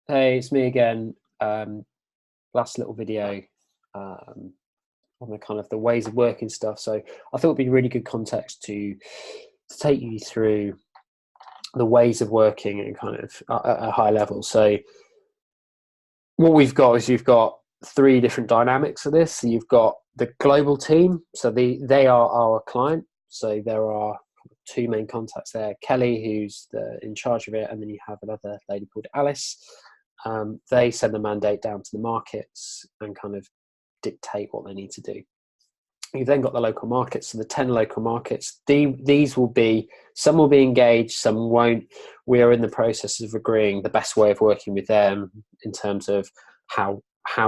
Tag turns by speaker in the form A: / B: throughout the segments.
A: Hey, it's me again. Last little video on the kind of the ways of working stuff. So I thought it'd be really good context to take you through the ways of working and kind of at a high level. So what we've got is you've got three different dynamics of this. So you've got the global team. So they are our client. So there are two main contacts there, Kelly, who's in charge of it, and then you have another lady called Alice. They send the mandate down to the markets and kind of dictate what they need to do. You've then got the local markets, so the 10 local markets. These will be, some will be engaged, some won't. We are in the process of agreeing the best way of working with them in terms of how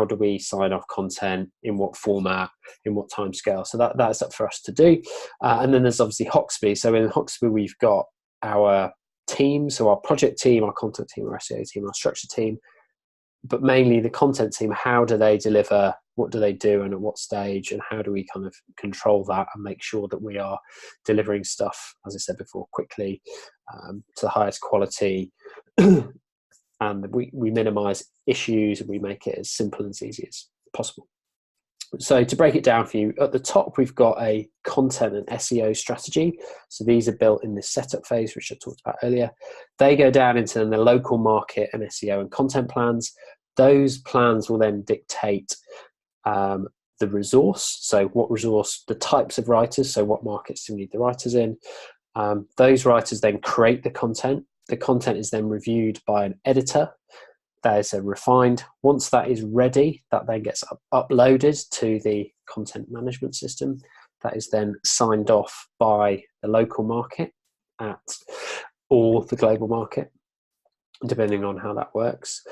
A: do we sign off content, in what format, in what time scale. So that's up for us to do. And then there's obviously Hoxby. So in Hoxby, we've got our team, so our project team, our content team, our SEO team, our structure team, but mainly the content team. How do they deliver? What do they do, and at what stage? And how do we kind of control that and make sure that we are delivering stuff, as I said before, quickly, to the highest quality, and we minimize issues and we make it as simple and as easy as possible. So to break it down for you, at the top, we've got a content and SEO strategy. So these are built in this setup phase, which I talked about earlier. They go down into the local market and SEO and content plans. Those plans will then dictate the resource. So what resource, the types of writers, so what markets do we need the writers in. Those writers then create the content. The content is then reviewed by an editor. That is refined. Once that is ready, that then gets uploaded to the content management system. That is then signed off by the local market or the global market, depending on how that works.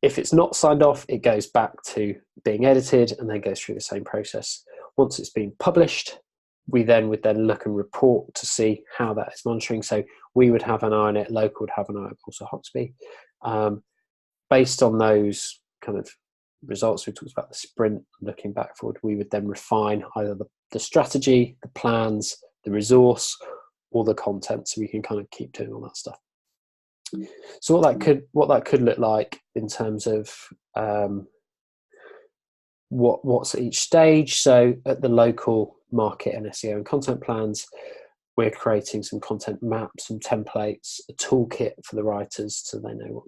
A: If it's not signed off, it goes back to being edited and then goes through the same process. Once it's been published, we then would look and report to see how that is monitoring. So we would have an eye on it, local would have an eye on it, also Hoxby. Based on those kind of results, we talked about the sprint, looking back forward, we would then refine either the strategy, the plans, the resource, or the content, so we can kind of keep doing all that stuff. So what that could look like in terms of what's at each stage. So at the local market and SEO and content plans, we're creating some content maps, some templates, a toolkit for the writers so they know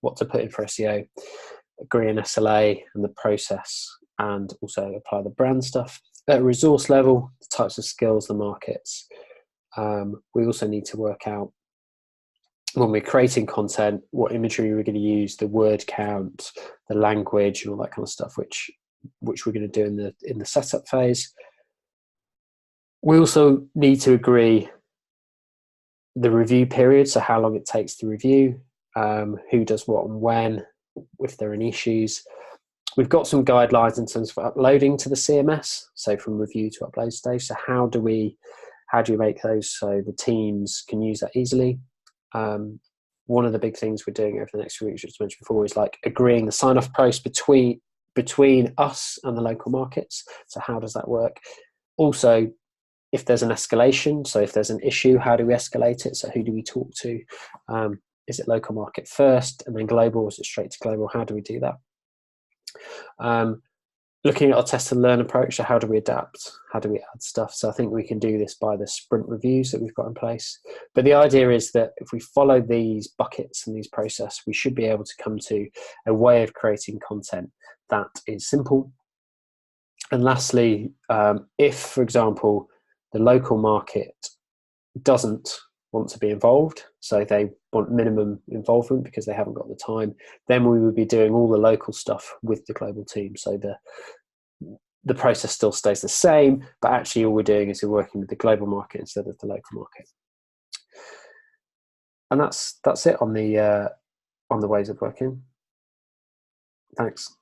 A: what to put in for SEO, agree on SLA and the process, and also apply the brand stuff. At a resource level, the types of skills, the markets. We also need to work out, when we're creating content, what imagery we're going to use, the word count, the language, and all that kind of stuff, which we're going to do in the setup phase. We also need to agree the review period, so how long it takes to review, who does what and when, if there are any issues. We've got some guidelines in terms of uploading to the CMS, so from review to upload stage. So how do we make those so the teams can use that easily? One of the big things we're doing over the next few weeks, which I mentioned before, is like agreeing the sign-off process between us and the local markets. So how does that work? Also, if there's an escalation, so if there's an issue, how do we escalate it? So who do we talk to? Is it local market first and then global? Or is it straight to global? How do we do that? Looking at our test and learn approach, so how do we adapt? How do we add stuff? So I think we can do this by the sprint reviews that we've got in place. But the idea is that if we follow these buckets and these processes, we should be able to come to a way of creating content that is simple. And lastly, if, for example, the local market doesn't want to be involved, so they want minimum involvement because they haven't got the time, then we would be doing all the local stuff with the global team. So the process still stays the same, but actually all we're doing is we're working with the global market instead of the local market. And that's it on the ways of working. Thanks.